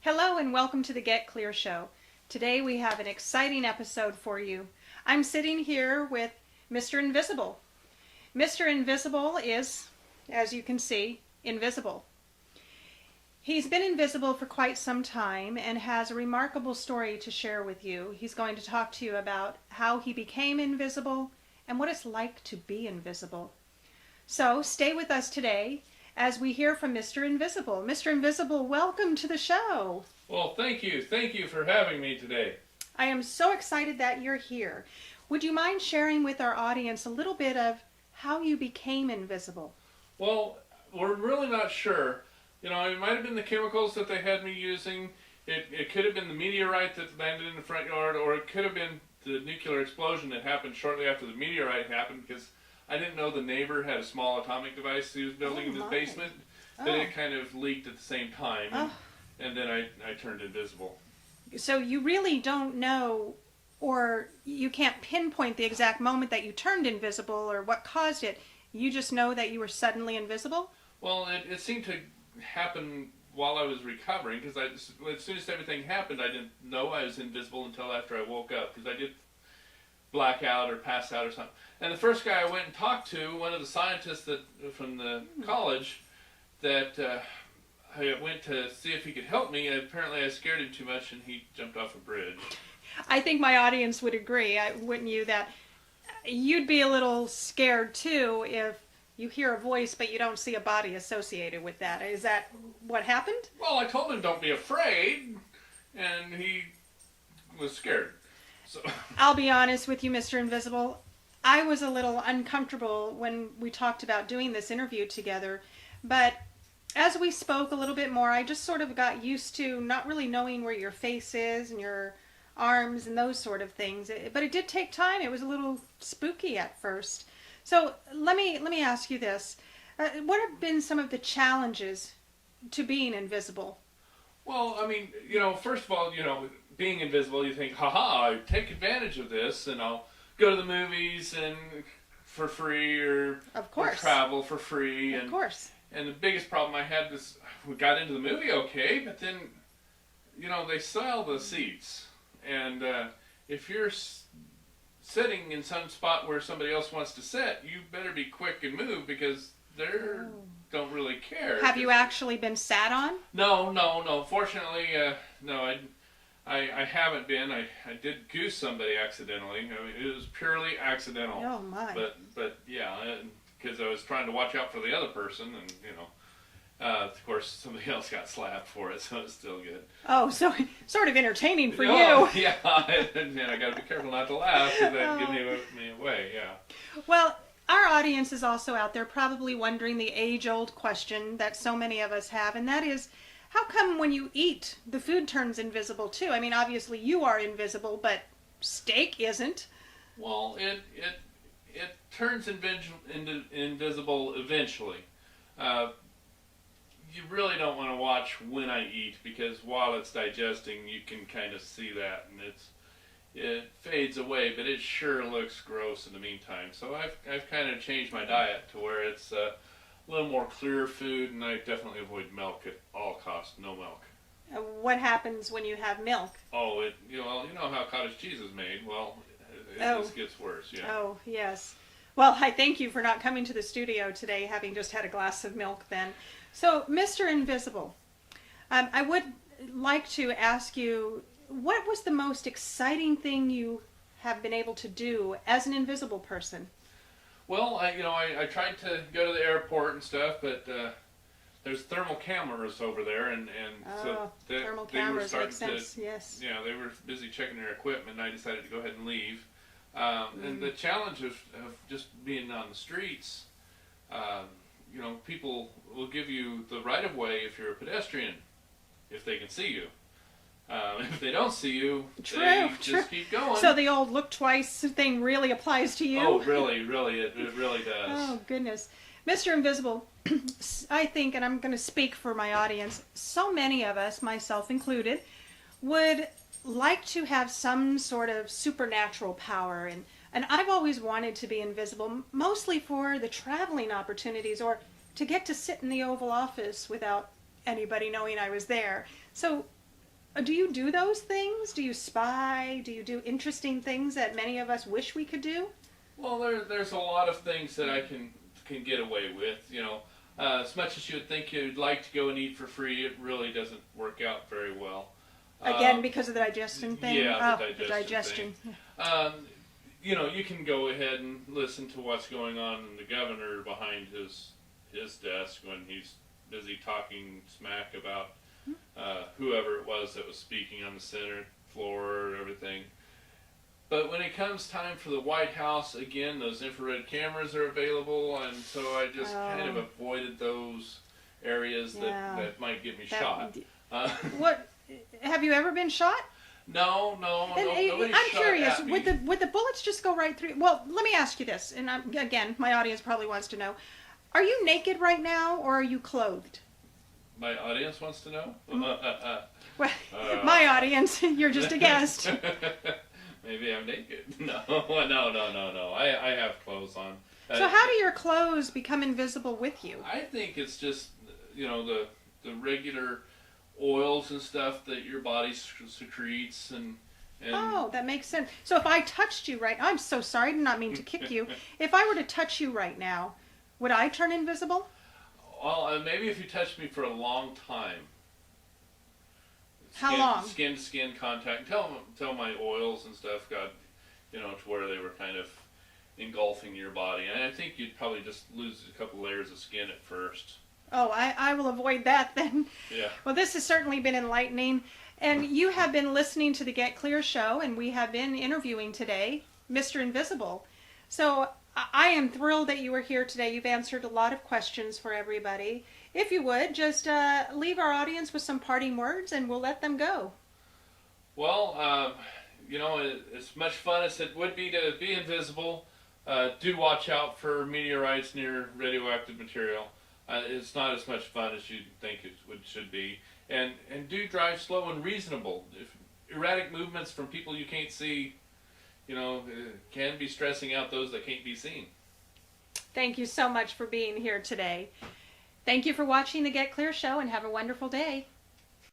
Hello and welcome to the Get Clear Show. Today we have an exciting episode for you. I'm sitting here with Mr. Invisible. Mr. Invisible is, as you can see, invisible. He's been invisible for quite some time and has a remarkable story to share with you. He's going to talk to you about how he became invisible and what it's like to be invisible. So stay with us today as we hear from Mr. Invisible. Mr. Invisible, welcome to the show. Well, thank you. Thank you for having me today. I am so excited that you're here. Would you mind sharing with our audience a little bit of how you became invisible? Well, we're really not sure. You know, it might have been the chemicals that they had me using. It could have been the meteorite that landed in the front yard, or it could have been the nuclear explosion that happened shortly after the meteorite happened, because I didn't know the neighbor had a small atomic device he was building in his basement, but it kind of leaked at the same time, and then I turned invisible. So you really don't know, or you can't pinpoint the exact moment that you turned invisible or what caused it. You just know that you were suddenly invisible? Well, it seemed to happen while I was recovering, because as soon as everything happened, I didn't know I was invisible until after I woke up, because I did black out or pass out or something. And the first guy I went and talked to, one of the scientists from the college, that I went to see if he could help me, and apparently I scared him too much and he jumped off a bridge. I think my audience would agree, wouldn't you, that you'd be a little scared too if you hear a voice but you don't see a body associated with that. Is that what happened? Well, I told him don't be afraid, and he was scared. So I'll be honest with you, Mr. Invisible. I was a little uncomfortable when we talked about doing this interview together, but as we spoke a little bit more, I just sort of got used to not really knowing where your face is and your arms and those sort of things. But it did take time. It was a little spooky at first. So let me ask you this. What have been some of the challenges to being invisible? Well, I mean, you know, first of all, you know, being invisible, you think, haha, I take advantage of this, and I'll go to the movies and for free, or travel for free. Of course. And the biggest problem I had was, we got into the movie okay, but then, you know, they sell the seats, and if you're sitting in some spot where somebody else wants to sit, you better be quick and move, because they're don't really care. Have you actually been sat on? No. Fortunately, no, I haven't been. I did goose somebody accidentally. I mean, it was purely accidental. Oh my. But yeah, because I was trying to watch out for the other person, and you know, of course somebody else got slapped for it, so it's still good. Oh, so sort of entertaining for you. Yeah, and I got to be careful not to laugh, because they'd give me away. Yeah. Well, our audience is also out there probably wondering the age-old question that so many of us have, and that is, how come when you eat, the food turns invisible too? I mean, obviously you are invisible, but steak isn't. Well, it turns invisible eventually. You really don't want to watch when I eat, because while it's digesting, you can kind of see that, and it fades away, but it sure looks gross in the meantime. So I've kind of changed my diet to where it's a little more clear food, and I definitely avoid milk at all costs. No milk. What happens when you have milk? Oh, you know how cottage cheese is made. Well, it just gets worse. Yeah. Oh, yes. Well, I thank you for not coming to the studio today, having just had a glass of milk then. So, Mr. Invisible, I would like to ask you, what was the most exciting thing you have been able to do as an invisible person? Well, I tried to go to the airport and stuff, but there's thermal cameras over there, and so thermal they cameras were starting make sense. Yes. Yeah, they were busy checking their equipment, and I decided to go ahead and leave. And the challenge of just being on the streets, you know, people will give you the right of way if you're a pedestrian, if they can see you. If they don't see you, they just keep going. So the old look twice thing really applies to you? Oh, really, it really does. Oh, goodness. Mr. Invisible, I think, and I'm going to speak for my audience, so many of us, myself included, would like to have some sort of supernatural power, and I've always wanted to be invisible, mostly for the traveling opportunities, or to get to sit in the Oval Office without anybody knowing I was there. So do you do those things? Do you spy? Do you do interesting things that many of us wish we could do? Well, there's a lot of things that I can get away with. As much as you would think you'd like to go and eat for free, it really doesn't work out very well. Again, because of the digestion thing? Yeah, the digestion. thing. You can go ahead and listen to what's going on in the governor behind his desk when he's busy talking smack about whoever it was that was speaking on the Senate floor and everything. But when it comes time for the White House, again, those infrared cameras are available, and so I just kind of avoided those areas that might get me shot. What? Have you ever been shot? No, nobody I'm shot curious. at me. Would the bullets just go right through? Well, let me ask you this, and again, my audience probably wants to know: are you naked right now, or are you clothed? My audience wants to know. Well, my audience, you're just a guest. Maybe I'm naked. No. I have clothes on. So how do your clothes become invisible with you? I think it's just the regular oils and stuff that your body secretes and Oh, that makes sense. So if I touched you right, I'm so sorry, I did not mean to kick you. If I were to touch you right now, would I turn invisible? Well, maybe if you touch me for a long time. How long? Skin to skin contact. Until my oils and stuff got, to where they were kind of engulfing your body. And I think you'd probably just lose a couple layers of skin at first. Oh, I will avoid that then. Yeah. Well, this has certainly been enlightening. And you have been listening to the Get Clear show, and we have been interviewing today Mr. Invisible. So I am thrilled that you were here today. You've answered a lot of questions for everybody. If you would, just leave our audience with some parting words, and we'll let them go. Well, as much fun as it would be to be invisible, do watch out for meteorites near radioactive material. It's not as much fun as you think should be. And do drive slow and reasonable. If erratic movements from people you can't see, can be stressing out those that can't be seen. Thank you so much for being here today. Thank you for watching the Get Clear show, and have a wonderful day.